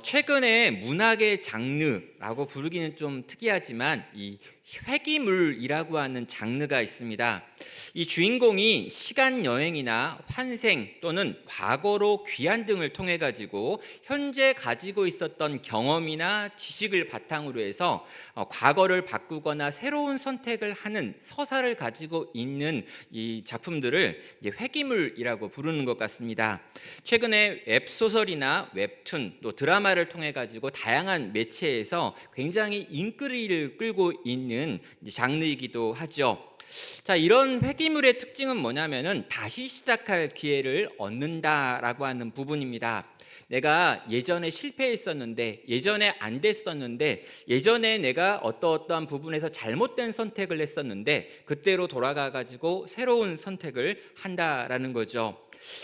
최근에 문학의 장르라고 부르기는 좀 특이하지만 이 회기물이라고 하는 장르가 있습니다. 이 주인공이 시간 여행이나 환생 또는 과거로 귀환 등을 통해 가지고 현재 가지고 있었던 경험이나 지식을 바탕으로 해서 과거를 바꾸거나 새로운 선택을 하는 서사를 가지고 있는 이 작품들을 이제 회기물이라고 부르는 것 같습니다. 최근에 웹소설이나 웹툰 또 드라마를 통해 가지고 다양한 매체에서 굉장히 인기를 끌고 있는 장르이기도 하죠. 자, 이런 회기물의 특징은 뭐냐면은 다시 시작할 기회를 얻는다라고 하는 부분입니다. 내가 예전에 실패했었는데, 예전에 안 됐었는데, 예전에 내가 어떠한 부분에서 잘못된 선택을 했었는데 그때로 돌아가 가지고 새로운 선택을 한다라는 거죠.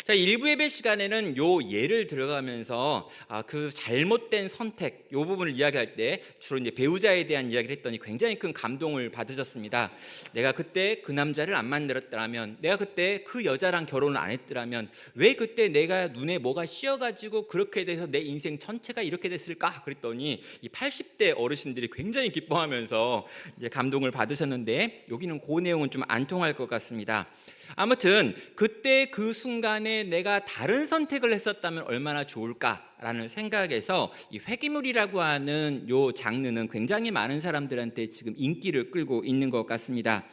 자, 일부 예배 시간에는 요 예를 들어가면서 그 잘못된 선택 요 부분을 이야기할 때 주로 이제 배우자에 대한 이야기를 했더니 굉장히 큰 감동을 받으셨습니다. 내가 그때 그 남자를 안 만들었더라면, 내가 그때 그 여자랑 결혼을 안 했더라면, 왜 그때 내가 눈에 뭐가 씌어가지고 그렇게 돼서 내 인생 전체가 이렇게 됐을까? 그랬더니 이 80대 어르신들이 굉장히 기뻐하면서 이제 감동을 받으셨는데, 여기는 그 내용은 좀 안 통할 것 같습니다. 아무튼 그때 그 순간에 내가 다른 선택을 했었다면 얼마나 좋을까라는 생각에서 이 회기물이라고 하는 요 장르는 굉장히 많은 사람들한테 지금 인기를 끌고 있는 것 같습니다.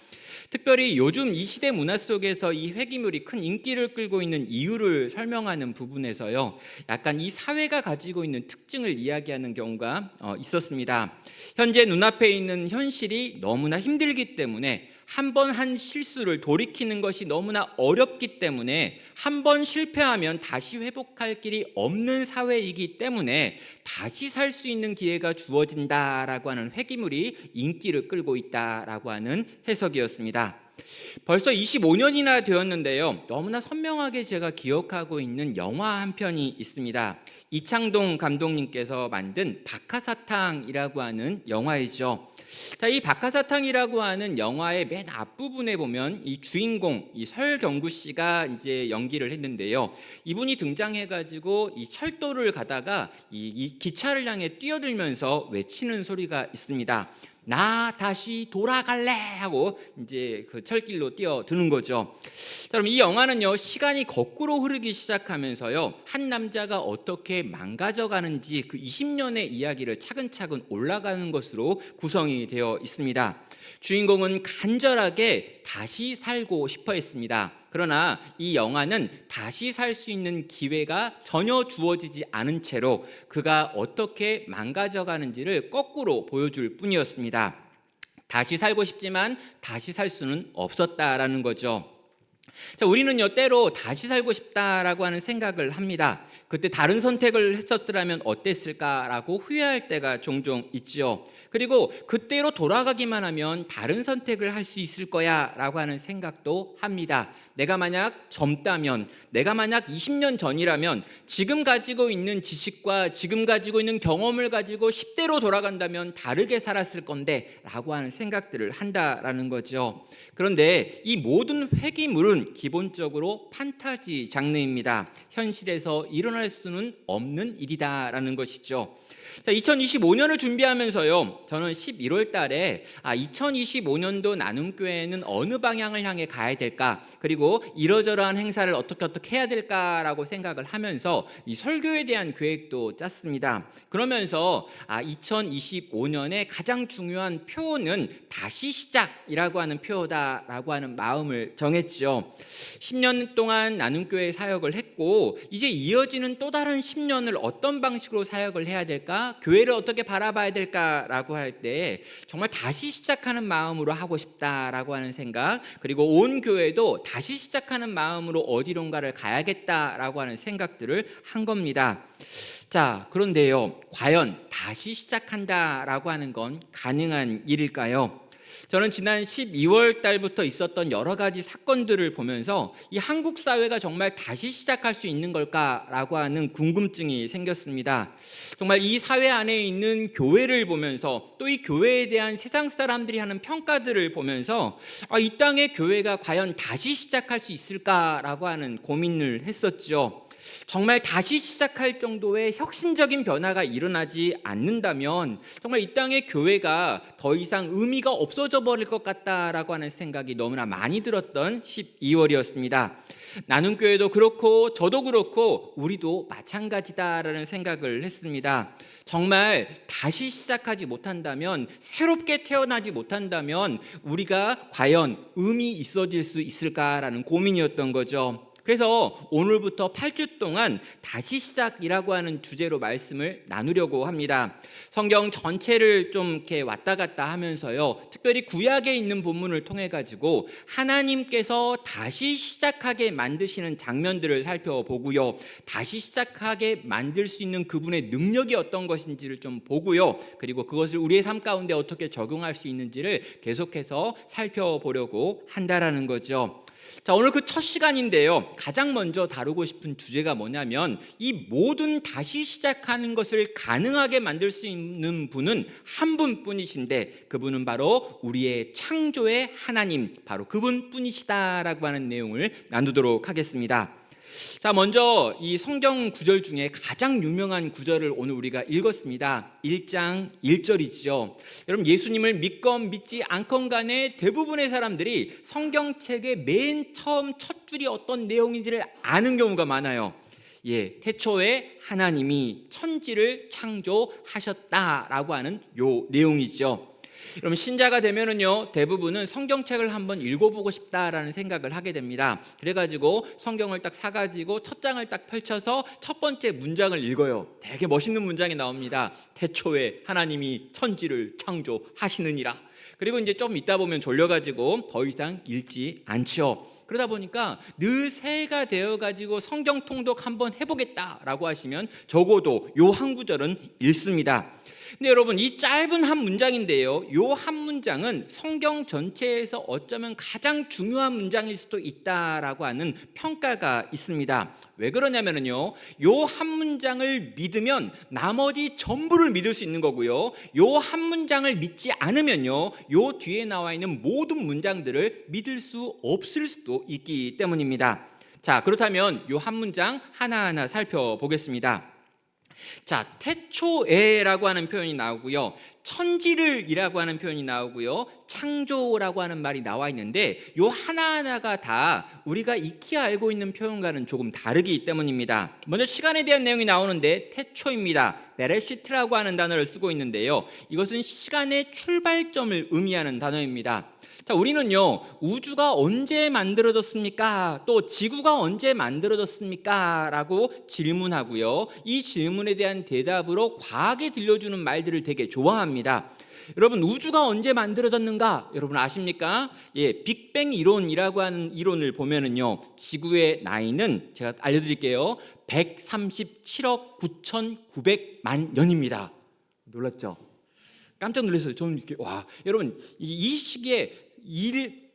특별히 요즘 이 시대 문화 속에서 이 회기물이 큰 인기를 끌고 있는 이유를 설명하는 부분에서요, 약간 이 사회가 가지고 있는 특징을 이야기하는 경우가 있었습니다. 현재 눈앞에 있는 현실이 너무나 힘들기 때문에 한 번 한 실수를 돌이키는 것이 너무나 어렵기 때문에 한 번 실패하면 다시 회복할 길이 없는 사회이기 때문에 다시 살 수 있는 기회가 주어진다라고 하는 회기물이 인기를 끌고 있다라고 하는 해석이었습니다. 벌써 25년이나 되었는데요, 너무나 선명하게 제가 기억하고 있는 영화 한 편이 있습니다. 이창동 감독님께서 만든 박하사탕이라고 하는 영화이죠. 자, 이 박하사탕이라고 하는 영화의 맨 앞부분에 보면 이 주인공 이 설경구 씨가 이제 연기를 했는데요. 이분이 등장해가지고 이 철도를 가다가 이 기차를 향해 뛰어들면서 외치는 소리가 있습니다. 나 다시 돌아갈래 하고 이제 그 철길로 뛰어드는 거죠. 자, 그럼 이 영화는요, 시간이 거꾸로 흐르기 시작하면서요, 한 남자가 어떻게 망가져가는지 그 20년의 이야기를 차근차근 올라가는 것으로 구성이 되어 있습니다. 주인공은 간절하게 다시 살고 싶어 했습니다. 그러나 이 영화는 다시 살 수 있는 기회가 전혀 주어지지 않은 채로 그가 어떻게 망가져가는지를 거꾸로 보여줄 뿐이었습니다. 다시 살고 싶지만 다시 살 수는 없었다라는 거죠. 자, 우리는요, 때로 다시 살고 싶다라고 하는 생각을 합니다. 그때 다른 선택을 했었더라면 어땠을까라고 후회할 때가 종종 있지요. 그리고 그때로 돌아가기만 하면 다른 선택을 할 수 있을 거야 라고 하는 생각도 합니다. 내가 만약 젊다면, 내가 만약 20년 전이라면 지금 가지고 있는 지식과 지금 가지고 있는 경험을 가지고 10대로 돌아간다면 다르게 살았을 건데 라고 하는 생각들을 한다라는 거죠. 그런데 이 모든 회기물은 기본적으로 판타지 장르입니다. 현실에서 일어날 수는 없는 일이다라는 것이죠. 자, 2025년을 준비하면서요, 저는 11월 달에 2025년도 나눔교회는 어느 방향을 향해 가야 될까, 그리고 이러저러한 행사를 어떻게 해야 될까라고 생각을 하면서 이 설교에 대한 계획도 짰습니다. 그러면서 2025년에 가장 중요한 표어는 다시 시작이라고 하는 표어다라고 하는 마음을 정했죠. 10년 동안 나눔교회 사역을 했고 이제 이어지는 또 다른 10년을 어떤 방식으로 사역을 해야 될까, 교회를 어떻게 바라봐야 될까라고 할 때 정말 다시 시작하는 마음으로 하고 싶다라고 하는 생각, 그리고 온 교회도 다시 시작하는 마음으로 어디론가를 가야겠다라고 하는 생각들을 한 겁니다. 자, 그런데요, 과연 다시 시작한다라고 하는 건 가능한 일일까요? 저는 지난 12월 달부터 있었던 여러 가지 사건들을 보면서 이 한국 사회가 정말 다시 시작할 수 있는 걸까라고 하는 궁금증이 생겼습니다. 정말 이 사회 안에 있는 교회를 보면서 또 이 교회에 대한 세상 사람들이 하는 평가들을 보면서 이 땅의 교회가 과연 다시 시작할 수 있을까라고 하는 고민을 했었죠. 정말 다시 시작할 정도의 혁신적인 변화가 일어나지 않는다면 정말 이 땅의 교회가 더 이상 의미가 없어져 버릴 것 같다라고 하는 생각이 너무나 많이 들었던 12월이었습니다. 나눔 교회도 그렇고 저도 그렇고 우리도 마찬가지다라는 생각을 했습니다. 정말 다시 시작하지 못한다면, 새롭게 태어나지 못한다면 우리가 과연 의미 있어질 수 있을까라는 고민이었던 거죠. 그래서 오늘부터 8주 동안 다시 시작이라고 하는 주제로 말씀을 나누려고 합니다. 성경 전체를 좀 이렇게 왔다 갔다 하면서요, 특별히 구약에 있는 본문을 통해 가지고 하나님께서 다시 시작하게 만드시는 장면들을 살펴보고요, 다시 시작하게 만들 수 있는 그분의 능력이 어떤 것인지를 좀 보고요, 그리고 그것을 우리의 삶 가운데 어떻게 적용할 수 있는지를 계속해서 살펴보려고 한다라는 거죠. 자, 오늘 그 첫 시간인데요, 가장 먼저 다루고 싶은 주제가 뭐냐면, 이 모든 다시 시작하는 것을 가능하게 만들 수 있는 분은 한 분뿐이신데, 그분은 바로 우리의 창조의 하나님, 바로 그분뿐이시다라고 하는 내용을 나누도록 하겠습니다. 자, 먼저 이 성경 구절 중에 가장 유명한 구절을 오늘 우리가 읽었습니다. 1장 1절이죠. 여러분, 예수님을 믿건 믿지 않건 간에 대부분의 사람들이 성경책의 맨 처음 첫 줄이 어떤 내용인지를 아는 경우가 많아요. 태초에 하나님이 천지를 창조하셨다라고 하는 요 내용이죠. 여러분, 신자가 되면은요, 대부분은 성경책을 한번 읽어보고 싶다라는 생각을 하게 됩니다. 그래가지고 성경을 딱 사가지고 첫 장을 딱 펼쳐서 첫 번째 문장을 읽어요. 되게 멋있는 문장이 나옵니다. 태초에 하나님이 천지를 창조하시느니라. 그리고 이제 좀 있다 보면 졸려가지고 더 이상 읽지 않죠. 그러다 보니까 늘 새해가 되어가지고 성경 통독 한번 해보겠다라고 하시면 적어도 요 한 구절은 읽습니다. 근데 여러분, 이 짧은 한 문장인데요, 요 한 문장은 성경 전체에서 어쩌면 가장 중요한 문장일 수도 있다라고 하는 평가가 있습니다. 왜 그러냐면요, 요 한 문장을 믿으면 나머지 전부를 믿을 수 있는 거고요, 요 한 문장을 믿지 않으면요, 요 뒤에 나와 있는 모든 문장들을 믿을 수 없을 수도 있기 때문입니다. 자, 그렇다면 요 한 문장 하나하나 살펴보겠습니다. 자, 태초에라고 하는 표현이 나오고요, 천지를이라고 하는 표현이 나오고요, 창조라고 하는 말이 나와 있는데, 요 하나하나가 다 우리가 익히 알고 있는 표현과는 조금 다르기 때문입니다. 먼저 시간에 대한 내용이 나오는데 태초입니다. 베레시트라고 하는 단어를 쓰고 있는데요, 이것은 시간의 출발점을 의미하는 단어입니다. 자, 우리는요, 우주가 언제 만들어졌습니까? 또 지구가 언제 만들어졌습니까? 라고 질문하고요, 이 질문에 대한 대답으로 과하게 들려주는 말들을 되게 좋아합니다. 여러분, 우주가 언제 만들어졌는가 여러분 아십니까? 빅뱅 이론이라고 하는 이론을 보면은요, 지구의 나이는 제가 알려드릴게요, 137억 9,900만 년입니다. 놀랐죠? 깜짝 놀랐어요. 저는 이렇게, 와, 여러분, 이 시기에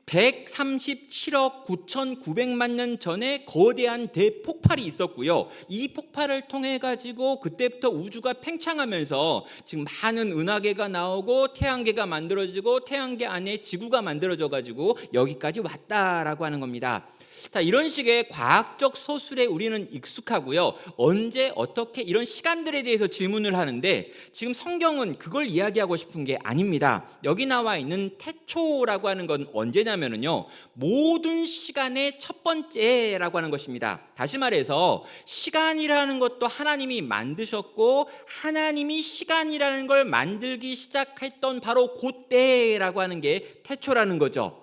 137억 9,900만 년 전에 거대한 대폭발이 있었고요, 이 폭발을 통해 가지고 그때부터 우주가 팽창하면서 지금 많은 은하계가 나오고 태양계가 만들어지고 태양계 안에 지구가 만들어져 가지고 여기까지 왔다라고 하는 겁니다. 자, 이런 식의 과학적 소술에 우리는 익숙하고요, 언제 어떻게 이런 시간들에 대해서 질문을 하는데, 지금 성경은 그걸 이야기하고 싶은 게 아닙니다. 여기 나와 있는 태초라고 하는 건 언제냐면요, 모든 시간의 첫 번째라고 하는 것입니다. 다시 말해서 시간이라는 것도 하나님이 만드셨고, 하나님이 시간이라는 걸 만들기 시작했던 바로 그때라고 하는 게 태초라는 거죠.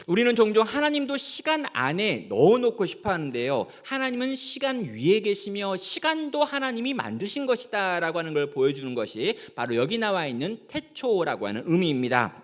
우리는 종종 하나님도 시간 안에 넣어놓고 싶어 하는데요, 하나님은 시간 위에 계시며 시간도 하나님이 만드신 것이다 라고 하는 걸 보여주는 것이 바로 여기 나와 있는 태초라고 하는 의미입니다.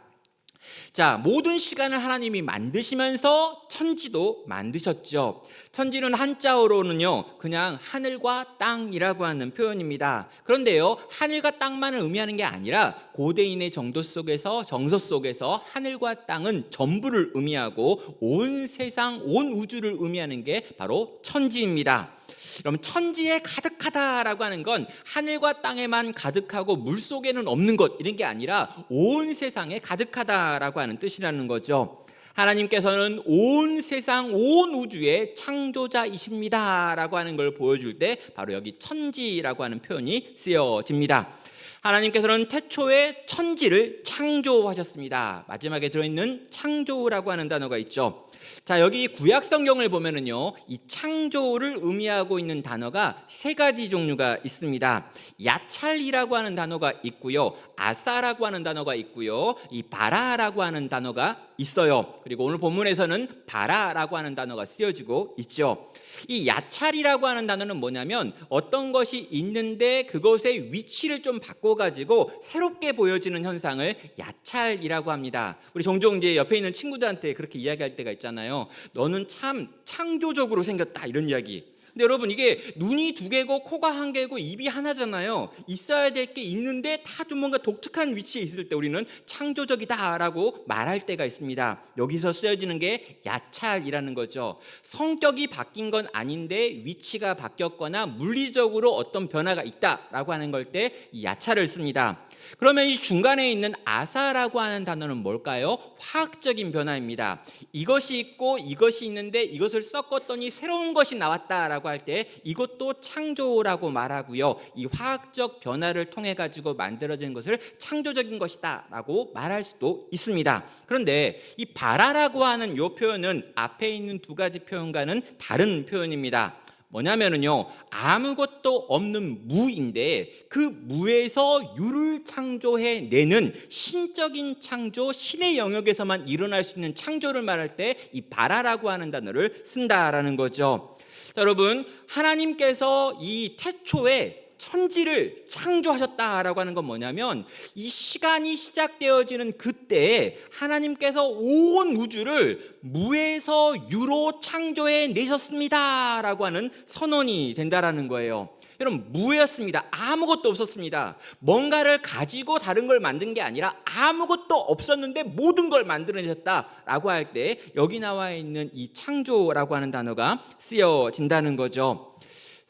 자, 모든 시간을 하나님이 만드시면서 천지도 만드셨죠. 천지는 한자어로는요, 그냥 하늘과 땅이라고 하는 표현입니다. 그런데요, 하늘과 땅만을 의미하는 게 아니라 고대인의 정서 속에서 하늘과 땅은 전부를 의미하고 온 세상, 온 우주를 의미하는 게 바로 천지입니다. 그럼 천지에 가득하다라고 하는 건 하늘과 땅에만 가득하고 물속에는 없는 것, 이런 게 아니라 온 세상에 가득하다라고 하는 뜻이라는 거죠. 하나님께서는 온 세상, 온 우주의 창조자이십니다 라고 하는 걸 보여줄 때 바로 여기 천지라고 하는 표현이 쓰여집니다. 하나님께서는 태초에 천지를 창조하셨습니다. 마지막에 들어있는 창조라고 하는 단어가 있죠. 자, 여기 구약 성경을 보면은요, 이 창조를 의미하고 있는 단어가 세 가지 종류가 있습니다. 야찰이라고 하는 단어가 있고요, 아사라고 하는 단어가 있고요, 이 바라라고 하는 단어가 있어요. 그리고 오늘 본문에서는 바라라고 하는 단어가 쓰여지고 있죠. 이 야찰이라고 하는 단어는 뭐냐면 어떤 것이 있는데 그것의 위치를 좀 바꿔가지고 새롭게 보여지는 현상을 야찰이라고 합니다. 우리 종종 이제 옆에 있는 친구들한테 그렇게 이야기할 때가 있잖아요. 너는 참 창조적으로 생겼다, 이런 이야기. 근데 여러분, 이게 눈이 두 개고 코가 한 개고 입이 하나잖아요. 있어야 될 게 있는데 다 좀 뭔가 독특한 위치에 있을 때 우리는 창조적이다라고 말할 때가 있습니다. 여기서 쓰여지는 게 야찰이라는 거죠. 성격이 바뀐 건 아닌데 위치가 바뀌었거나 물리적으로 어떤 변화가 있다라고 하는 걸 때 이 야찰을 씁니다. 그러면 이 중간에 있는 아사라고 하는 단어는 뭘까요? 화학적인 변화입니다. 이것이 있고 이것이 있는데 이것을 섞었더니 새로운 것이 나왔다라고 할 때 이것도 창조라고 말하고요. 이 화학적 변화를 통해 가지고 만들어진 것을 창조적인 것이다라고 말할 수도 있습니다. 그런데 이 바라라고 하는 이 표현은 앞에 있는 두 가지 표현과는 다른 표현입니다. 뭐냐면은요, 아무것도 없는 무인데 그 무에서 유를 창조해내는 신적인 창조, 신의 영역에서만 일어날 수 있는 창조를 말할 때 이 바라라고 하는 단어를 쓴다라는 거죠. 자, 여러분, 하나님께서 이 태초에 천지를 창조하셨다라고 하는 건 뭐냐면 이 시간이 시작되어지는 그때 하나님께서 온 우주를 무에서 유로 창조해 내셨습니다라고 하는 선언이 된다라는 거예요. 여러분, 무였습니다. 아무것도 없었습니다. 뭔가를 가지고 다른 걸 만든 게 아니라 아무것도 없었는데 모든 걸 만들어내셨다라고 할 때 여기 나와 있는 이 창조라고 하는 단어가 쓰여진다는 거죠.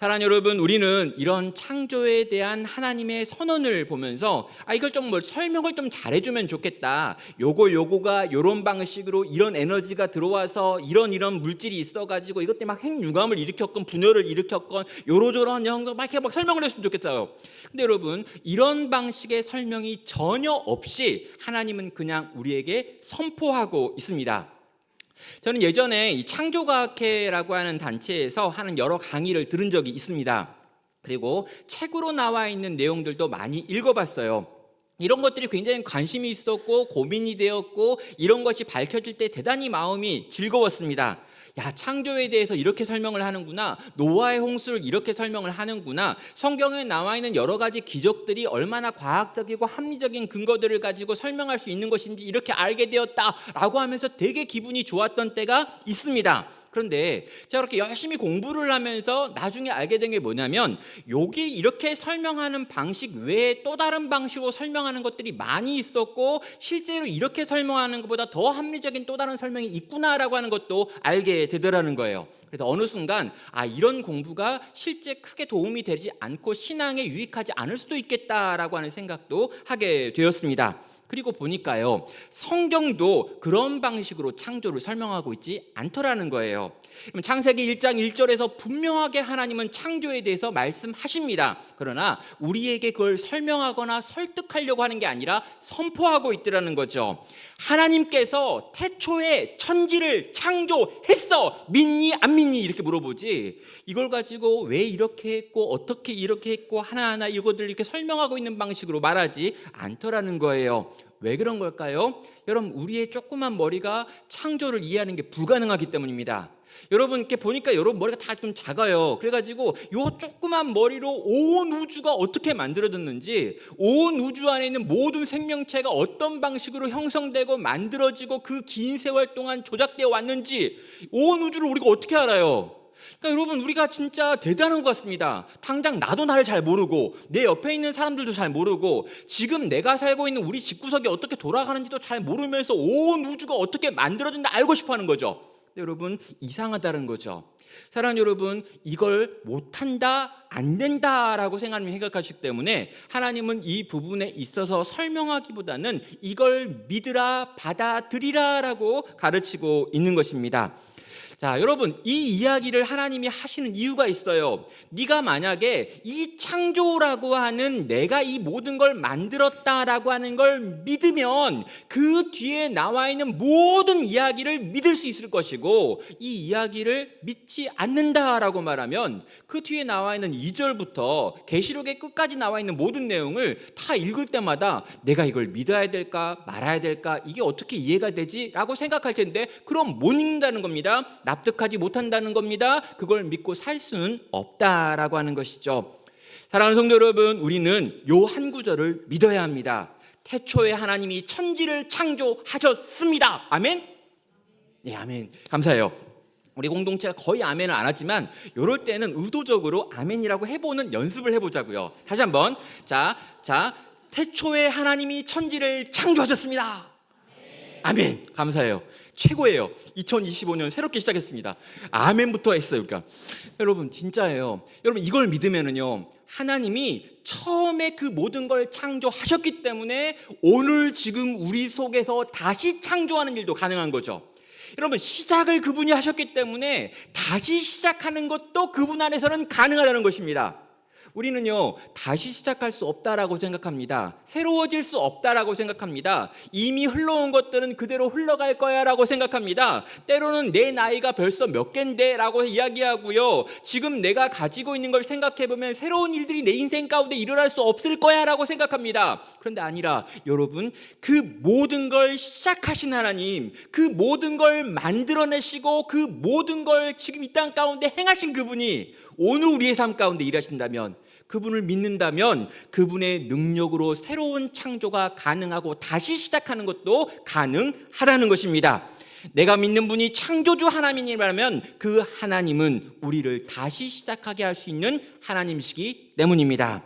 사랑하는 여러분, 우리는 이런 창조에 대한 하나님의 선언을 보면서 이걸 좀 설명을 좀 잘해주면 좋겠다. 요거가 요런 방식으로 이런 에너지가 들어와서 이런 물질이 있어가지고 이것 때문에 막 핵융합을 일으켰건 분열을 일으켰건 요러저러한 형성 막 이렇게 막 설명을 했으면 좋겠어요. 근데 여러분, 이런 방식의 설명이 전혀 없이 하나님은 그냥 우리에게 선포하고 있습니다. 저는 예전에 이 창조과학회라고 하는 단체에서 하는 여러 강의를 들은 적이 있습니다. 그리고 책으로 나와 있는 내용들도 많이 읽어봤어요. 이런 것들이 굉장히 관심이 있었고 고민이 되었고 이런 것이 밝혀질 때 대단히 마음이 즐거웠습니다. 야, 창조에 대해서 이렇게 설명을 하는구나. 노아의 홍수를 이렇게 설명을 하는구나. 성경에 나와 있는 여러 가지 기적들이 얼마나 과학적이고 합리적인 근거들을 가지고 설명할 수 있는 것인지 이렇게 알게 되었다라고 하면서 되게 기분이 좋았던 때가 있습니다. 그런데 제가 그렇게 열심히 공부를 하면서 나중에 알게 된 게 뭐냐면 여기 이렇게 설명하는 방식 외에 또 다른 방식으로 설명하는 것들이 많이 있었고 실제로 이렇게 설명하는 것보다 더 합리적인 또 다른 설명이 있구나라고 하는 것도 알게 되더라는 거예요. 그래서 어느 순간 이런 공부가 실제 크게 도움이 되지 않고 신앙에 유익하지 않을 수도 있겠다라고 하는 생각도 하게 되었습니다. 그리고 보니까요, 성경도 그런 방식으로 창조를 설명하고 있지 않더라는 거예요. 창세기 1장 1절에서 분명하게 하나님은 창조에 대해서 말씀하십니다. 그러나 우리에게 그걸 설명하거나 설득하려고 하는 게 아니라 선포하고 있더라는 거죠. 하나님께서 태초에 천지를 창조했어, 믿니 안 믿니 이렇게 물어보지, 이걸 가지고 왜 이렇게 했고 어떻게 이렇게 했고 하나하나 이것들 이렇게 설명하고 있는 방식으로 말하지 않더라는 거예요. 왜 그런 걸까요? 여러분, 우리의 조그만 머리가 창조를 이해하는 게 불가능하기 때문입니다. 여러분, 이렇게 보니까 여러분 머리가 다 좀 작아요. 그래가지고 요 조그만 머리로 온 우주가 어떻게 만들어졌는지, 온 우주 안에 있는 모든 생명체가 어떤 방식으로 형성되고 만들어지고 그 긴 세월 동안 조작되어 왔는지 온 우주를 우리가 어떻게 알아요? 그러니까 여러분, 우리가 진짜 대단한 것 같습니다. 당장 나도 나를 잘 모르고 내 옆에 있는 사람들도 잘 모르고 지금 내가 살고 있는 우리 집구석이 어떻게 돌아가는지도 잘 모르면서 온 우주가 어떻게 만들어진다 알고 싶어 하는 거죠. 근데 여러분, 이상하다는 거죠. 사랑하는 여러분, 이걸 못한다, 안 된다라고 생각하시기 때문에 하나님은 이 부분에 있어서 설명하기보다는 이걸 믿으라, 받아들이라 라고 가르치고 있는 것입니다. 자, 여러분, 이 이야기를 하나님이 하시는 이유가 있어요. 네가 만약에 이 창조라고 하는 내가 이 모든 걸 만들었다라고 하는 걸 믿으면 그 뒤에 나와 있는 모든 이야기를 믿을 수 있을 것이고, 이 이야기를 믿지 않는다라고 말하면 그 뒤에 나와 있는 2절부터 계시록의 끝까지 나와 있는 모든 내용을 다 읽을 때마다 내가 이걸 믿어야 될까 말아야 될까, 이게 어떻게 이해가 되지? 라고 생각할 텐데, 그럼 못 읽는다는 겁니다. 납득하지 못한다는 겁니다. 그걸 믿고 살 수는 없다라고 하는 것이죠. 사랑하는 성도 여러분, 우리는 요 한 구절을 믿어야 합니다. 태초에 하나님이 천지를 창조하셨습니다. 아멘? 네, 아멘. 감사해요. 우리 공동체가 거의 아멘을 안 하지만 이럴 때는 의도적으로 아멘이라고 해보는 연습을 해보자고요. 다시 한번. 자, 태초에 하나님이 천지를 창조하셨습니다. 아멘. 감사해요. 최고예요. 2025년 새롭게 시작했습니다. 아멘부터 했어요. 그러니까 여러분, 진짜예요. 여러분, 이걸 믿으면은요, 하나님이 처음에 그 모든 걸 창조하셨기 때문에 오늘 지금 우리 속에서 다시 창조하는 일도 가능한 거죠. 여러분, 시작을 그분이 하셨기 때문에 다시 시작하는 것도 그분 안에서는 가능하다는 것입니다. 우리는요, 다시 시작할 수 없다라고 생각합니다. 새로워질 수 없다라고 생각합니다. 이미 흘러온 것들은 그대로 흘러갈 거야 라고 생각합니다. 때로는 내 나이가 벌써 몇 갠데 라고 이야기하고요, 지금 내가 가지고 있는 걸 생각해보면 새로운 일들이 내 인생 가운데 일어날 수 없을 거야 라고 생각합니다. 그런데 아니라, 여러분, 그 모든 걸 시작하신 하나님, 그 모든 걸 만들어내시고 그 모든 걸 지금 이 땅 가운데 행하신 그분이 오늘 우리의 삶 가운데 일하신다면, 그분을 믿는다면 그분의 능력으로 새로운 창조가 가능하고 다시 시작하는 것도 가능하다는 것입니다. 내가 믿는 분이 창조주 하나님이라면 그 하나님은 우리를 다시 시작하게 할 수 있는 하나님이시기 때문입니다.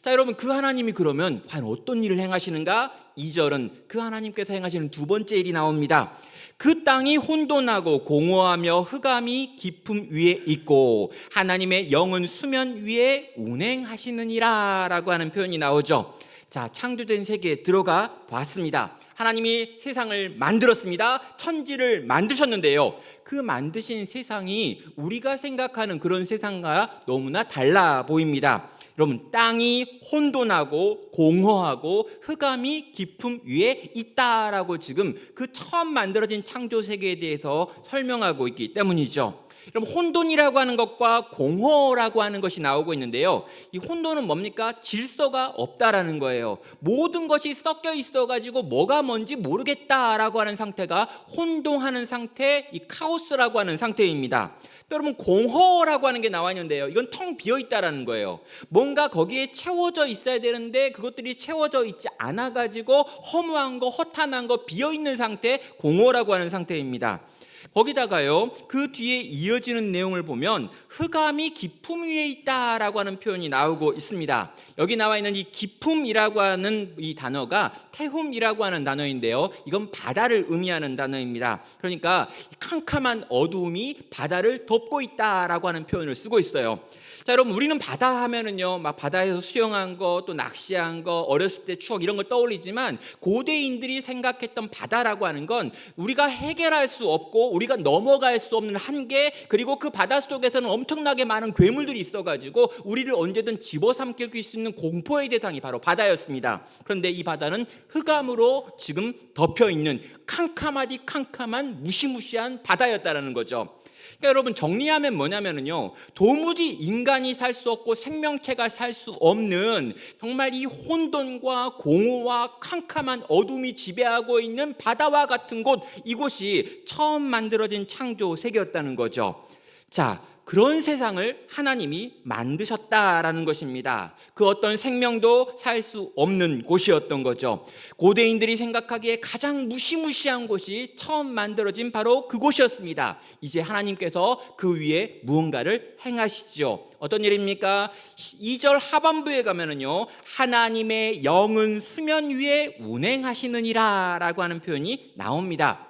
자, 여러분, 그 하나님이 그러면 과연 어떤 일을 행하시는가? 2절은 그 하나님께서 행하시는 두 번째 일이 나옵니다. 그 땅이 혼돈하고 공허하며 흑암이 깊음 위에 있고 하나님의 영은 수면 위에 운행하시느니라 라고 하는 표현이 나오죠. 자, 창조된 세계에 들어가 봤습니다. 하나님이 세상을 만들었습니다. 천지를 만드셨는데요, 그 만드신 세상이 우리가 생각하는 그런 세상과 너무나 달라 보입니다. 여러분, 땅이 혼돈하고 공허하고 흑암이 깊음 위에 있다라고 지금 그 처음 만들어진 창조 세계에 대해서 설명하고 있기 때문이죠. 여러분, 혼돈이라고 하는 것과 공허라고 하는 것이 나오고 있는데요, 이 혼돈은 뭡니까? 질서가 없다라는 거예요. 모든 것이 섞여 있어가지고 뭐가 뭔지 모르겠다라고 하는 상태가 혼동하는 상태, 이 카오스라고 하는 상태입니다. 여러분, 공허라고 하는 게 나와 있는데요, 이건 텅 비어 있다라는 거예요. 뭔가 거기에 채워져 있어야 되는데 그것들이 채워져 있지 않아가지고 허무한 거, 허탄한 거, 비어 있는 상태, 공허라고 하는 상태입니다. 거기다가요, 그 뒤에 이어지는 내용을 보면 흑암이 깊음 위에 있다라고 하는 표현이 나오고 있습니다. 여기 나와 있는 이 깊음이라고 하는 이 단어가 태훔이라고 하는 단어인데요, 이건 바다를 의미하는 단어입니다. 그러니까 캄캄한 어두움이 바다를 덮고 있다라고 하는 표현을 쓰고 있어요. 자, 여러분, 우리는 바다 하면은요, 막 바다에서 수영한 거, 또 낚시한 거, 어렸을 때 추억 이런 걸 떠올리지만, 고대인들이 생각했던 바다라고 하는 건 우리가 해결할 수 없고 우리가 넘어갈 수 없는 한계, 그리고 그 바다 속에서는 엄청나게 많은 괴물들이 있어가지고 우리를 언제든 집어삼킬 수 있는 공포의 대상이 바로 바다였습니다. 그런데 이 바다는 흑암으로 지금 덮여 있는 캄캄하디 캄캄한 무시무시한 바다였다라는 거죠. 그러니까 여러분, 정리하면 뭐냐면요, 도무지 인간이 살 수 없고 생명체가 살 수 없는 정말 이 혼돈과 공허와 캄캄한 어둠이 지배하고 있는 바다와 같은 곳, 이곳이 처음 만들어진 창조 세계였다는 거죠. 자, 그런 세상을 하나님이 만드셨다라는 것입니다. 그 어떤 생명도 살 수 없는 곳이었던 거죠. 고대인들이 생각하기에 가장 무시무시한 곳이 처음 만들어진 바로 그곳이었습니다. 이제 하나님께서 그 위에 무언가를 행하시죠. 어떤 일입니까? 2절 하반부에 가면은요, 하나님의 영은 수면 위에 운행하시느니라 라고 하는 표현이 나옵니다.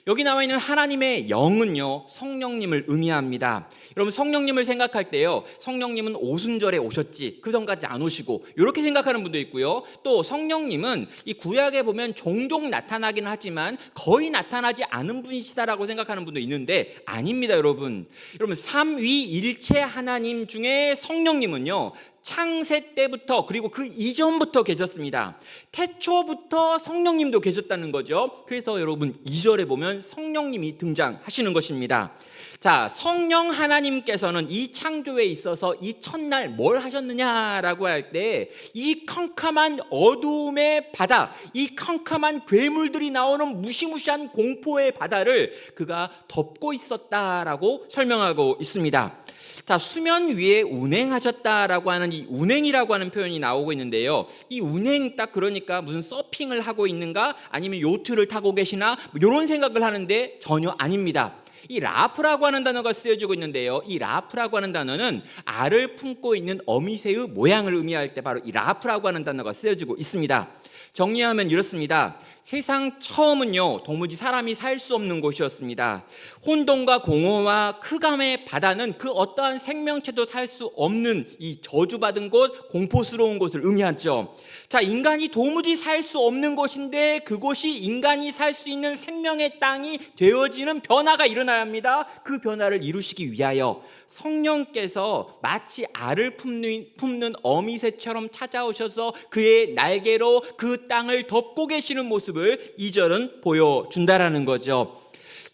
여기 나와 있는 하나님의 영은요, 성령님을 의미합니다. 여러분, 성령님을 생각할 때요, 성령님은 오순절에 오셨지 그 전까지 안 오시고, 이렇게 생각하는 분도 있고요. 또 성령님은 이 구약에 보면 종종 나타나긴 하지만 거의 나타나지 않은 분이시다라고 생각하는 분도 있는데, 아닙니다. 여러분, 삼위일체 하나님 중에 성령님은요, 창세 때부터, 그리고 그 이전부터 계셨습니다. 태초부터 성령님도 계셨다는 거죠. 그래서 여러분, 2절에 보면 성령님이 등장하시는 것입니다. 자, 성령 하나님께서는 이 창조에 있어서 이 첫날 뭘 하셨느냐라고 할 때, 이 캄캄한 어두움의 바다, 이 캄캄한 괴물들이 나오는 무시무시한 공포의 바다를 그가 덮고 있었다라고 설명하고 있습니다. 자, 수면 위에 운행하셨다라고 하는 이 운행이라고 하는 표현이 나오고 있는데요, 이 운행 딱 그러니까 무슨 서핑을 하고 있는가, 아니면 요트를 타고 계시나, 이런 생각을 하는데 전혀 아닙니다. 이 라프라고 하는 단어가 쓰여지고 있는데요, 이 라프라고 하는 단어는 알을 품고 있는 어미새의 모양을 의미할 때 바로 이 라프라고 하는 단어가 쓰여지고 있습니다. 정리하면 이렇습니다. 세상 처음은요, 도무지 사람이 살 수 없는 곳이었습니다. 혼돈과 공허와 흑암의 바다는 그 어떠한 생명체도 살 수 없는 이 저주받은 곳, 공포스러운 곳을 의미하죠. 자, 인간이 도무지 살 수 없는 곳인데, 그곳이 인간이 살 수 있는 생명의 땅이 되어지는 변화가 일어나야 합니다. 그 변화를 이루시기 위하여 성령께서 마치 알을 품는 어미새처럼 찾아오셔서 그의 날개로 그 땅을 덮고 계시는 모습을 2절은 보여준다라는 거죠.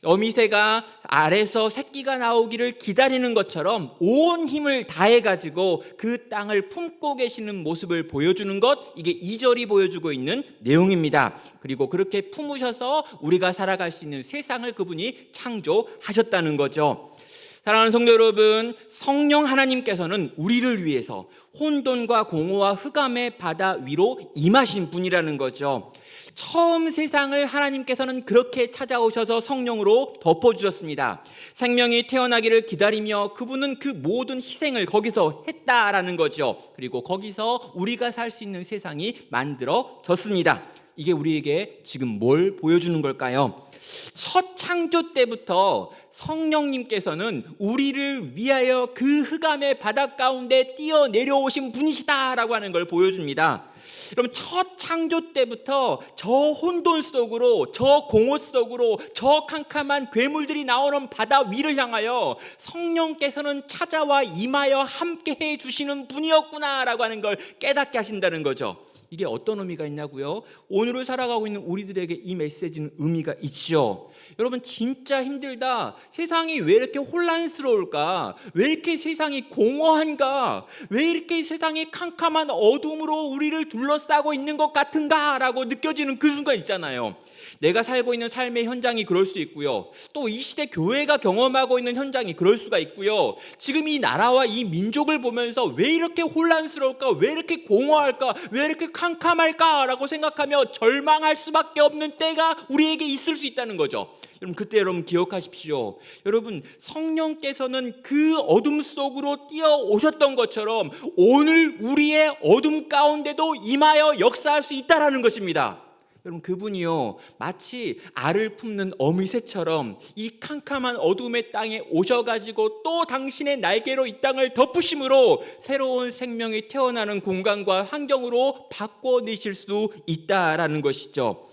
어미새가 알에서 새끼가 나오기를 기다리는 것처럼 온 힘을 다해가지고 그 땅을 품고 계시는 모습을 보여주는 것, 이게 2절이 보여주고 있는 내용입니다. 그리고 그렇게 품으셔서 우리가 살아갈 수 있는 세상을 그분이 창조하셨다는 거죠. 사랑하는 성도 여러분, 성령 하나님께서는 우리를 위해서 혼돈과 공허와 흑암의 바다 위로 임하신 분이라는 거죠. 처음 세상을 하나님께서는 그렇게 찾아오셔서 성령으로 덮어주셨습니다. 생명이 태어나기를 기다리며 그분은 그 모든 희생을 거기서 했다라는 거죠. 그리고 거기서 우리가 살 수 있는 세상이 만들어졌습니다. 이게 우리에게 지금 뭘 보여주는 걸까요? 첫 창조 때부터 성령님께서는 우리를 위하여 그 흑암의 바다 가운데 뛰어내려오신 분이시다라고 하는 걸 보여줍니다. 여러분, 첫 창조 때부터 저 혼돈 속으로, 저 공허 속으로, 저 캄캄한 괴물들이 나오는 바다 위를 향하여 성령께서는 찾아와 임하여 함께 해주시는 분이었구나라고 하는 걸 깨닫게 하신다는 거죠. 이게 어떤 의미가 있냐고요? 오늘을 살아가고 있는 우리들에게 이 메시지는 의미가 있죠. 여러분, 진짜 힘들다. 세상이 왜 이렇게 혼란스러울까? 왜 이렇게 세상이 공허한가? 왜 이렇게 세상이 캄캄한 어둠으로 우리를 둘러싸고 있는 것 같은가? 라고 느껴지는 그 순간 있잖아요. 내가 살고 있는 삶의 현장이 그럴 수 있고요, 또 이 시대 교회가 경험하고 있는 현장이 그럴 수가 있고요, 지금 이 나라와 이 민족을 보면서 왜 이렇게 혼란스러울까, 왜 이렇게 공허할까, 왜 이렇게 캄캄할까 라고 생각하며 절망할 수밖에 없는 때가 우리에게 있을 수 있다는 거죠. 여러분, 그때 여러분 기억하십시오. 여러분, 성령께서는 그 어둠 속으로 뛰어오셨던 것처럼 오늘 우리의 어둠 가운데도 임하여 역사할 수 있다라는 것입니다. 여러분, 그분이요, 마치 알을 품는 어미새처럼 이 캄캄한 어둠의 땅에 오셔가지고 또 당신의 날개로 이 땅을 덮으심으로 새로운 생명이 태어나는 공간과 환경으로 바꿔내실 수 있다라는 것이죠.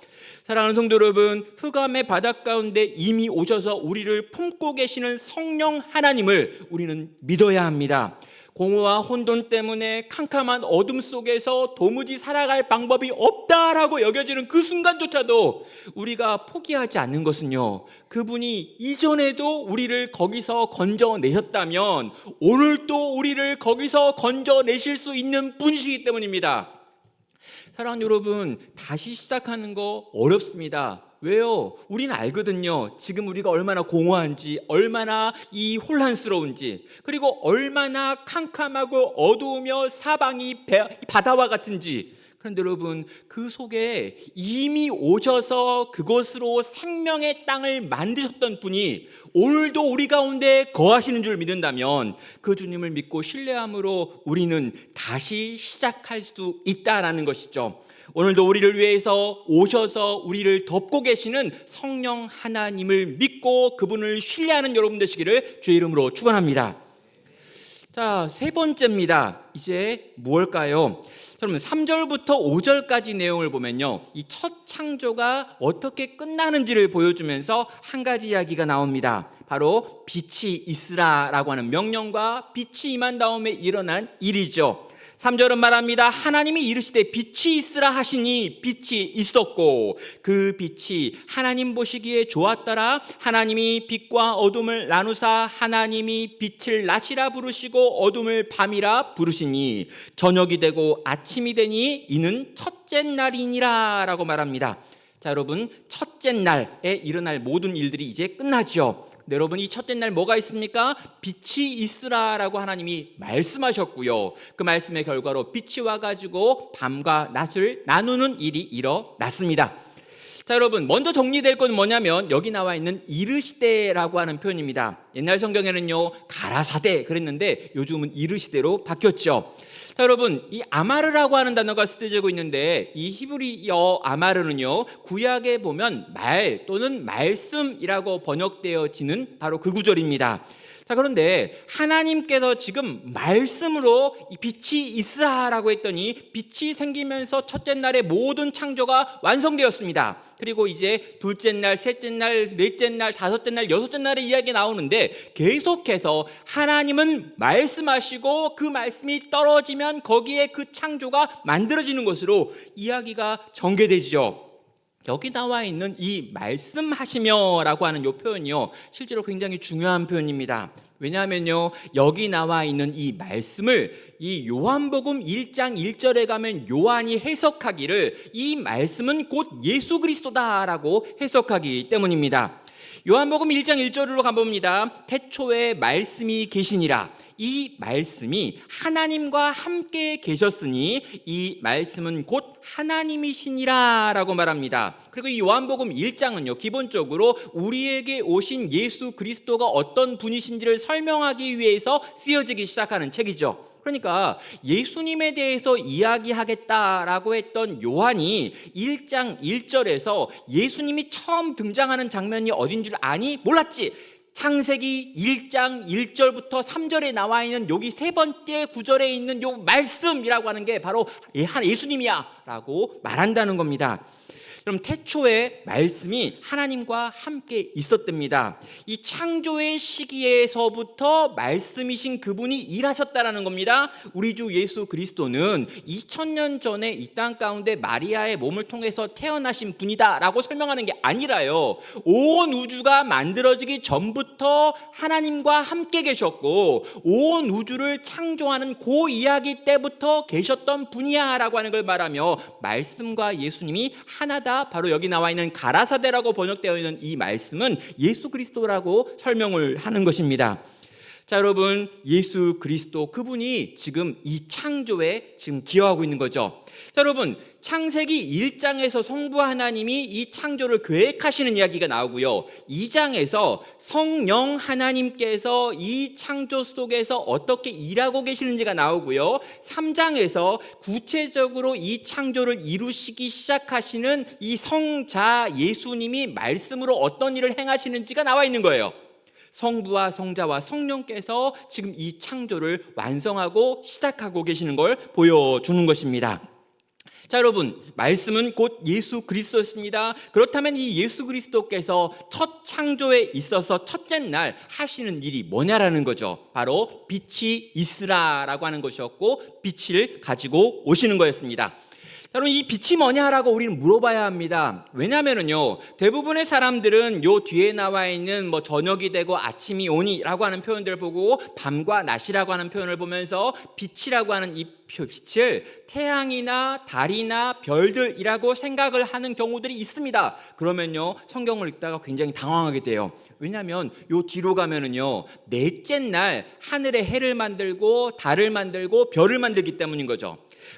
사랑하는 성도 여러분, 흑암의 바닷 가운데 이미 오셔서 우리를 품고 계시는 성령 하나님을 우리는 믿어야 합니다. 공허와 혼돈 때문에 캄캄한 어둠 속에서 도무지 살아갈 방법이 없다라고 여겨지는 그 순간조차도 우리가 포기하지 않는 것은요, 그분이 이전에도 우리를 거기서 건져내셨다면 오늘도 우리를 거기서 건져내실 수 있는 분이시기 때문입니다. 사랑하는 여러분, 다시 시작하는 거 어렵습니다. 왜요? 우리는 알거든요. 지금 우리가 얼마나 공허한지, 얼마나 이 혼란스러운지, 그리고 얼마나 캄캄하고 어두우며 사방이 바다와 같은지, 그런데 여러분, 그 속에 이미 오셔서 그곳으로 생명의 땅을 만드셨던 분이 오늘도 우리 가운데 거하시는 줄 믿는다면 그 주님을 믿고 신뢰함으로 우리는 다시 시작할 수 있다라는 것이죠. 오늘도 우리를 위해서 오셔서 우리를 덮고 계시는 성령 하나님을 믿고 그분을 신뢰하는 여러분 되시기를 주의 이름으로 축원합니다. 자, 세 번째입니다. 이제 무엇일까요? 여러분, 3절부터 5절까지 내용을 보면요, 이 첫 창조가 어떻게 끝나는지를 보여주면서 한 가지 이야기가 나옵니다. 바로 빛이 있으라라고 하는 명령과 빛이 임한 다음에 일어난 일이죠. 3절은 말합니다. 하나님이 이르시되 빛이 있으라 하시니 빛이 있었고 그 빛이 하나님 보시기에 좋았더라. 하나님이 빛과 어둠을 나누사 하나님이 빛을 낮이라 부르시고 어둠을 밤이라 부르시니 저녁이 되고 아침이 되니 이는 첫째 날이니라 라고 말합니다. 자, 여러분, 첫째 날에 일어날 모든 일들이 이제 끝나죠. 네, 여러분, 이 첫째 날 뭐가 있습니까? 빛이 있으라라고 하나님이 말씀하셨고요. 그 말씀의 결과로 빛이 와가지고 밤과 낮을 나누는 일이 일어났습니다. 자, 여러분, 먼저 정리될 건 뭐냐면 여기 나와 있는 이르시되라고 하는 표현입니다. 옛날 성경에는요 가라사대 그랬는데 요즘은 이르시되로 바뀌었죠. 자, 여러분, 이 아마르라고 하는 단어가 쓰여지고 있는데 이 히브리어 아마르는요 구약에 보면 말 또는 말씀이라고 번역되어지는 바로 그 구절입니다. 자, 그런데 하나님께서 지금 말씀으로 이 빛이 있으라라고 했더니 빛이 생기면서 첫째 날에 모든 창조가 완성되었습니다. 그리고 이제 둘째 날, 셋째 날, 넷째 날, 다섯째 날, 여섯째 날의 이야기 나오는데 계속해서 하나님은 말씀하시고 그 말씀이 떨어지면 거기에 그 창조가 만들어지는 것으로 이야기가 전개되죠. 여기 나와 있는 이 말씀하시며라고 하는 이 표현이요 실제로 굉장히 중요한 표현입니다. 왜냐하면요 여기 나와 있는 이 말씀을 이 요한복음 1장 1절에 가면 요한이 해석하기를 이 말씀은 곧 예수 그리스도다라고 해석하기 때문입니다. 요한복음 1장 1절로 가봅니다. 태초에 말씀이 계시니라. 이 말씀이 하나님과 함께 계셨으니 이 말씀은 곧 하나님이시니라 라고 말합니다. 그리고 이 요한복음 1장은요 기본적으로 우리에게 오신 예수 그리스도가 어떤 분이신지를 설명하기 위해서 쓰여지기 시작하는 책이죠. 그러니까 예수님에 대해서 이야기하겠다라고 했던 요한이 1장 1절에서 예수님이 처음 등장하는 장면이 어딘 줄 아니? 몰랐지. 창세기 1장 1절부터 3절에 나와 있는 여기 세 번째 구절에 있는 요 말씀이라고 하는 게 바로 예수님이야 라고 말한다는 겁니다. 그럼 태초에 말씀이 하나님과 함께 있었답니다. 이 창조의 시기에서부터 말씀이신 그분이 일하셨다라는 겁니다. 우리 주 예수 그리스도는 2000년 전에 이 땅 가운데 마리아의 몸을 통해서 태어나신 분이다라고 설명하는 게 아니라요. 온 우주가 만들어지기 전부터 하나님과 함께 계셨고 온 우주를 창조하는 그 이야기 때부터 계셨던 분이야라고 하는 걸 말하며 말씀과 예수님이 하나다. 바로 여기 나와 있는 가라사대라고 번역되어 있는 이 말씀은 예수 그리스도라고 설명을 하는 것입니다. 자, 여러분, 예수 그리스도 그분이 지금 이 창조에 지금 기여하고 있는 거죠. 자, 여러분, 창세기 1장에서 성부 하나님이 이 창조를 계획하시는 이야기가 나오고요. 2장에서 성령 하나님께서 이 창조 속에서 어떻게 일하고 계시는지가 나오고요. 3장에서 구체적으로 이 창조를 이루시기 시작하시는 이 성자 예수님이 말씀으로 어떤 일을 행하시는지가 나와 있는 거예요. 성부와 성자와 성령께서 지금 이 창조를 완성하고 시작하고 계시는 걸 보여주는 것입니다. 자, 여러분, 말씀은 곧 예수 그리스도였습니다. 그렇다면 이 예수 그리스도께서 첫 창조에 있어서 첫째 날 하시는 일이 뭐냐라는 거죠. 바로 빛이 있으라라고 하는 것이었고 빛을 가지고 오시는 거였습니다. 여러분, 이 빛이 뭐냐라고 우리는 물어봐야 합니다. 왜냐하면요 대부분의 사람들은 요 뒤에 나와 있는 뭐 저녁이 되고 아침이 오니라고 하는 표현들을 보고 밤과 낮이라고 하는 표현을 보면서 빛이라고 하는 이 빛을 태양이나 달이나 별들이라고 생각을 하는 경우들이 있습니다. 그러면요 성경을 읽다가 굉장히 당황하게 돼요. 왜냐하면 요 뒤로 가면은요 넷째 날 하늘에 해를 만들고 달을 만들고 별을 만들기 때문인 거죠.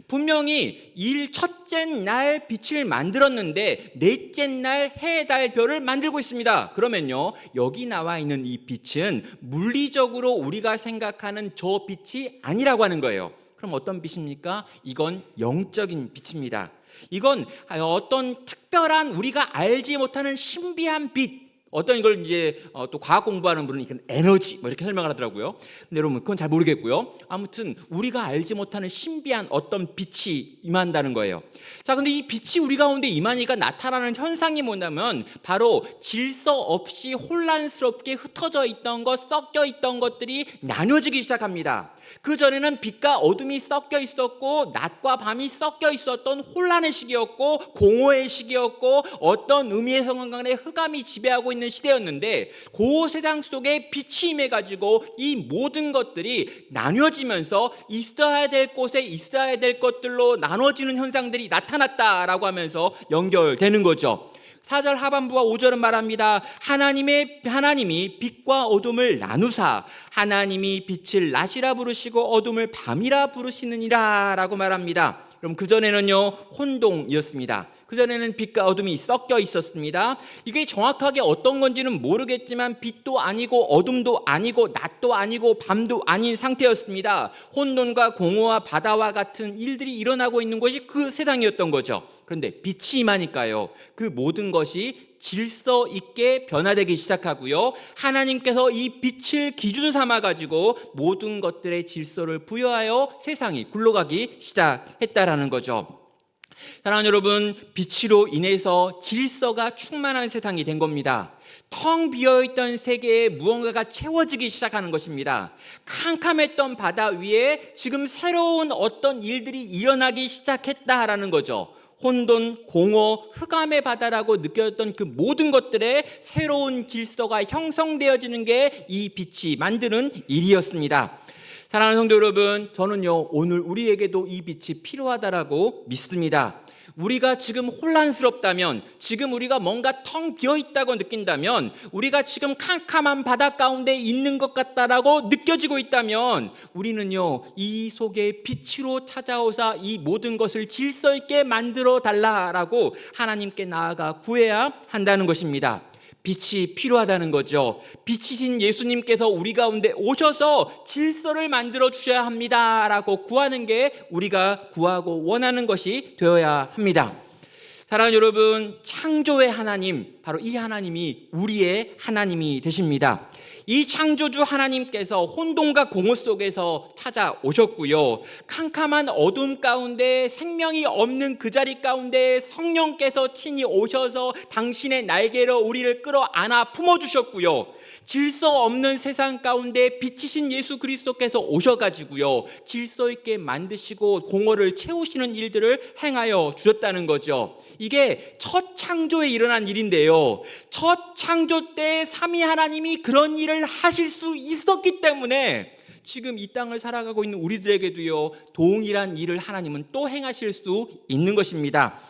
분명히 첫째 날 빛을 만들었는데 넷째 날 해, 달, 별을 만들고 있습니다. 그러면요, 여기 나와 있는 이 빛은 물리적으로 우리가 생각하는 저 빛이 아니라고 하는 거예요. 그럼 어떤 빛입니까? 이건 영적인 빛입니다. 이건 어떤 특별한 우리가 알지 못하는 신비한 빛, 어떤 이걸 이제 또 과학 공부하는 분은 이건 에너지 뭐 이렇게 설명을 하더라고요. 근데 여러분 그건 잘 모르겠고요. 아무튼 우리가 알지 못하는 신비한 어떤 빛이 임한다는 거예요. 자, 근데 이 빛이 우리 가운데 임하니까 나타나는 현상이 뭐냐면 바로 질서 없이 혼란스럽게 흩어져 있던 것, 섞여 있던 것들이 나눠지기 시작합니다. 그 전에는 빛과 어둠이 섞여 있었고 낮과 밤이 섞여 있었던 혼란의 시기였고 공허의 시기였고 어떤 의미에서 간에 흑암이 지배하고 있는 시대였는데 그 세상 속에 빛이 임해가지고 이 모든 것들이 나뉘어지면서 있어야 될 곳에 있어야 될 것들로 나눠지는 현상들이 나타났다라고 하면서 연결되는 거죠. 4절 하반부와 5절은 말합니다. 하나님이 빛과 어둠을 나누사 하나님이 빛을 낮이라 부르시고 어둠을 밤이라 부르시느니라 라고 말합니다. 그럼 그전에는요 혼동이었습니다. 그전에는 빛과 어둠이 섞여 있었습니다. 이게 정확하게 어떤 건지는 모르겠지만 빛도 아니고 어둠도 아니고 낮도 아니고 밤도 아닌 상태였습니다. 혼돈과 공허와 바다와 같은 일들이 일어나고 있는 것이 그 세상이었던 거죠. 그런데 빛이 임하니까요 그 모든 것이 질서 있게 변화되기 시작하고요 하나님께서 이 빛을 기준 삼아 가지고 모든 것들의 질서를 부여하여 세상이 굴러가기 시작했다라는 거죠. 사랑하는 여러분, 빛으로 인해서 질서가 충만한 세상이 된 겁니다. 텅 비어있던 세계에 무언가가 채워지기 시작하는 것입니다. 캄캄했던 바다 위에 지금 새로운 어떤 일들이 일어나기 시작했다라는 거죠. 혼돈, 공허, 흑암의 바다라고 느껴졌던 그 모든 것들의 새로운 질서가 형성되어지는 게 이 빛이 만드는 일이었습니다. 사랑하는 성도 여러분, 저는요 오늘 우리에게도 이 빛이 필요하다라고 믿습니다. 우리가 지금 혼란스럽다면, 지금 우리가 뭔가 텅 비어있다고 느낀다면, 우리가 지금 캄캄한 바다 가운데 있는 것 같다라고 느껴지고 있다면 우리는요 이 속에 빛으로 찾아오사 이 모든 것을 질서 있게 만들어 달라라고 하나님께 나아가 구해야 한다는 것입니다. 빛이 필요하다는 거죠. 빛이신 예수님께서 우리 가운데 오셔서 질서를 만들어 주셔야 합니다라고 구하는 게 우리가 구하고 원하는 것이 되어야 합니다. 사랑하는 여러분, 창조의 하나님, 바로 이 하나님이 우리의 하나님이 되십니다. 이 창조주 하나님께서 혼돈과 공허 속에서 찾아오셨고요 캄캄한 어둠 가운데 생명이 없는 그 자리 가운데 성령께서 친히 오셔서 당신의 날개로 우리를 끌어안아 품어주셨고요 질서 없는 세상 가운데 빛이신 예수 그리스도께서 오셔가지고요 질서 있게 만드시고 공허를 채우시는 일들을 행하여 주셨다는 거죠. 이게 첫 창조에 일어난 일인데요 첫 창조 때 삼위 하나님이 그런 일을 하실 수 있었기 때문에 지금 이 땅을 살아가고 있는 우리들에게도요 동일한 일을 하나님은 또 행하실 수 있는 것입니다.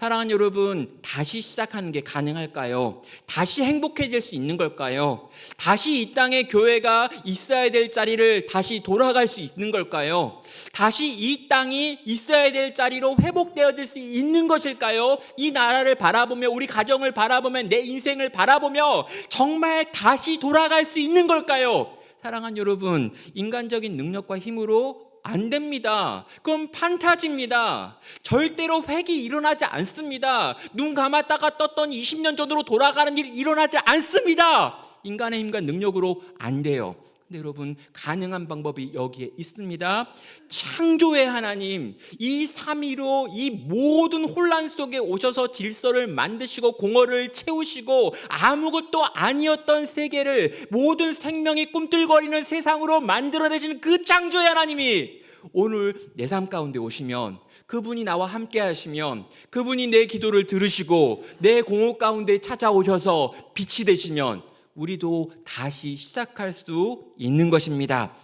사랑하는 여러분, 다시 시작하는 게 가능할까요? 다시 행복해질 수 있는 걸까요? 다시 이 땅에 교회가 있어야 될 자리를 다시 돌아갈 수 있는 걸까요? 다시 이 땅이 있어야 될 자리로 회복되어질 수 있는 것일까요? 이 나라를 바라보며 우리 가정을 바라보며 내 인생을 바라보며 정말 다시 돌아갈 수 있는 걸까요? 사랑하는 여러분, 인간적인 능력과 힘으로 안 됩니다. 그건 판타지입니다. 절대로 획이 일어나지 않습니다. 눈 감았다가 떴던 20년 전으로 돌아가는 일이 일어나지 않습니다. 인간의 힘과 능력으로 안 돼요. 근데 여러분, 가능한 방법이 여기에 있습니다. 창조의 하나님, 이 삼위로 이 모든 혼란 속에 오셔서 질서를 만드시고 공허를 채우시고 아무것도 아니었던 세계를 모든 생명이 꿈틀거리는 세상으로 만들어내신 그 창조의 하나님이 오늘 내 삶 가운데 오시면, 그분이 나와 함께 하시면, 그분이 내 기도를 들으시고 내 공허 가운데 찾아오셔서 빛이 되시면 우리도 다시 시작할 수 있는 것입니다.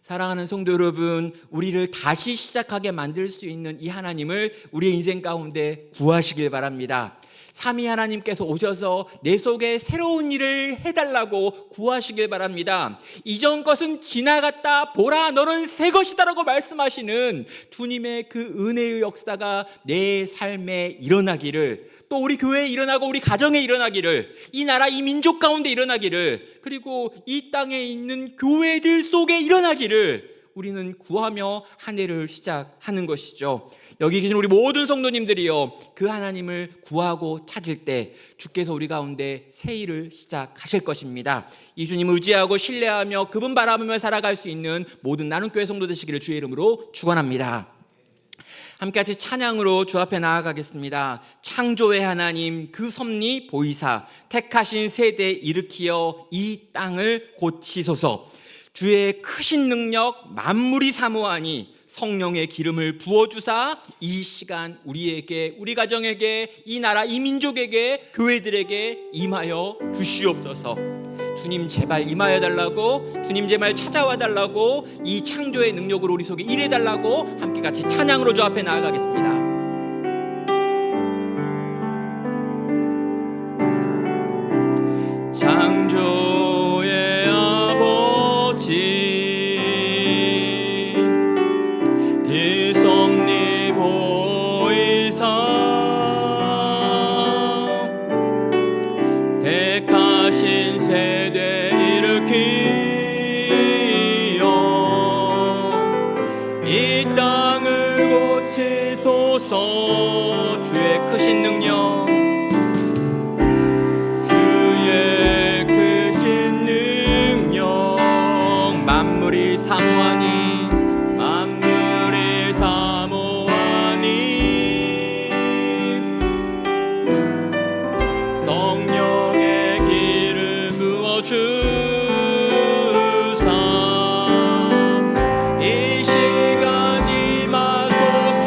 사랑하는 성도 여러분, 우리를 다시 시작하게 만들 수 있는 이 하나님을 우리의 인생 가운데 구하시길 바랍니다. 삼위 하나님께서 오셔서 내 속에 새로운 일을 해달라고 구하시길 바랍니다. 이전 것은 지나갔다, 보라 너는 새 것이다라고 말씀하시는 주님의 그 은혜의 역사가 내 삶에 일어나기를, 또 우리 교회에 일어나고 우리 가정에 일어나기를, 이 나라 이 민족 가운데 일어나기를, 그리고 이 땅에 있는 교회들 속에 일어나기를 우리는 구하며 한 해를 시작하는 것이죠. 여기 계신 우리 모든 성도님들이요, 그 하나님을 구하고 찾을 때 주께서 우리 가운데 새 일을 시작하실 것입니다. 이 주님 의지하고 신뢰하며 그분 바라보며 살아갈 수 있는 모든 나눔교회 성도 되시기를 주의 이름으로 축원합니다. 함께같이 찬양으로 주 앞에 나아가겠습니다. 창조의 하나님 그 섭리 보이사 택하신 세대 일으키어 이 땅을 고치소서. 주의 크신 능력 만물이 사모하니 성령의 기름을 부어주사 이 시간 우리에게, 우리 가정에게, 이 나라 이 민족에게, 교회들에게 임하여 주시옵소서. 주님 제발 임하여 달라고, 주님 제발 찾아와 달라고, 이 창조의 능력으로 우리 속에 일해 달라고 함께 같이 찬양으로 주 앞에 나아가겠습니다. 창조의 아버지 그 섭리 보이사 택하신 세대 일으키어 이 땅을 고치소서. 주의 크신 능력, 주의 크신 능력 만물이 사모하니, 만물이 사모하니 성령의 길을 부어주사 이 시간 임하소서.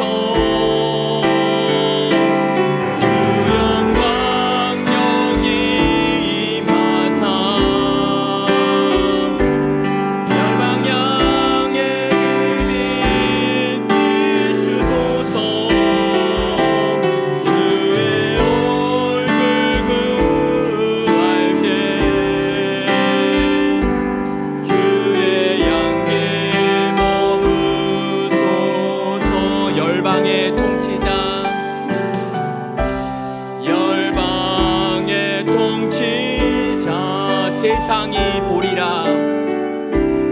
주 영광 여기 임하사 열방 양의 그 빛 비추소서. 주의 얼굴 구할 때 주의 양길 머무소서. 열방의 통치자, 열방의 통치자 세상이 보리라,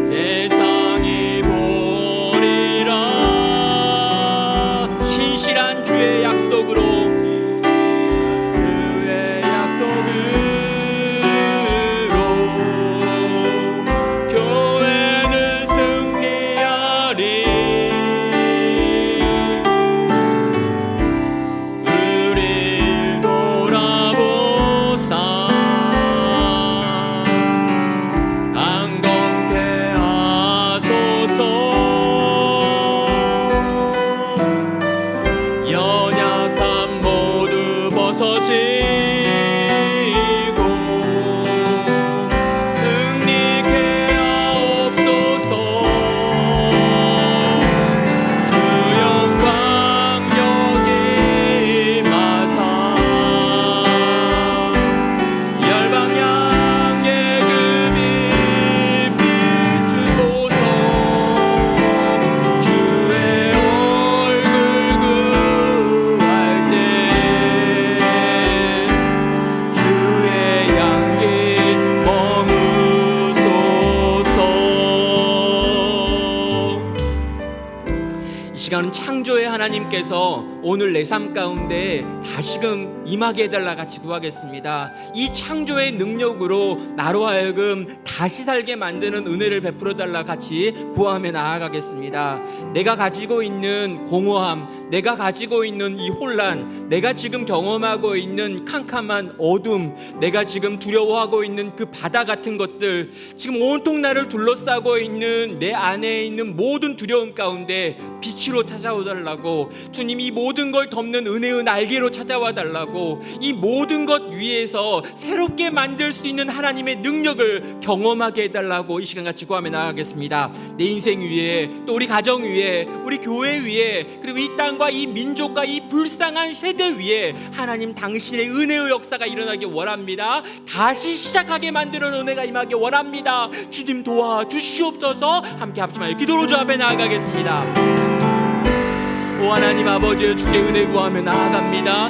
세상이 보리라. 신실한 주의 약속으로, 주의 약속으로 교회는 승리하리. 우릴 돌아보사 강건케 하소서. 연약함 모두 벗어지고 승리케 하옵소서. 주 영광 여기 임하사 열방 양의 그 빛 비추소서. 주의 얼굴 구할 때 주의 양길 머무소서. 이 시간은 창조의 하나님께서 오늘 내 삶 가운데 다시금 임하게 해달라 같이 구하겠습니다. 이 창조의 능력으로 나로 하여금 다시 살게 만드는 은혜를 베풀어 달라 같이 구하며 나아가겠습니다. 내가 가지고 있는 공허함, 내가 가지고 있는 이 혼란, 내가 지금 경험하고 있는 캄캄한 어둠, 내가 지금 두려워하고 있는 그 바다 같은 것들, 지금 온통 나를 둘러싸고 있는 내 안에 있는 모든 두려움 가운데 빛으로 찾아와 달라고, 주님 이 모든 걸 덮는 은혜의 날개로 찾아와 달라고, 이 모든 것 위에서 새롭게 만들 수 있는 하나님의 능력을 경험하게 해달라고 이 시간 같이 구하며 나아가겠습니다. 내 인생 위에, 또 우리 가정 위에, 우리 교회 위에, 그리고 이 땅 땅과 이 민족과 이 불쌍한 세대 위에 하나님 당신의 은혜의 역사가 일어나기 원합니다. 다시 시작하게 만드는 은혜가 임하기 원합니다. 주님 도와주시옵소서. 함께 합심하여 기도로 주 앞에 나아가겠습니다. 오 하나님 아버지, 주께 은혜 구하며 나아갑니다.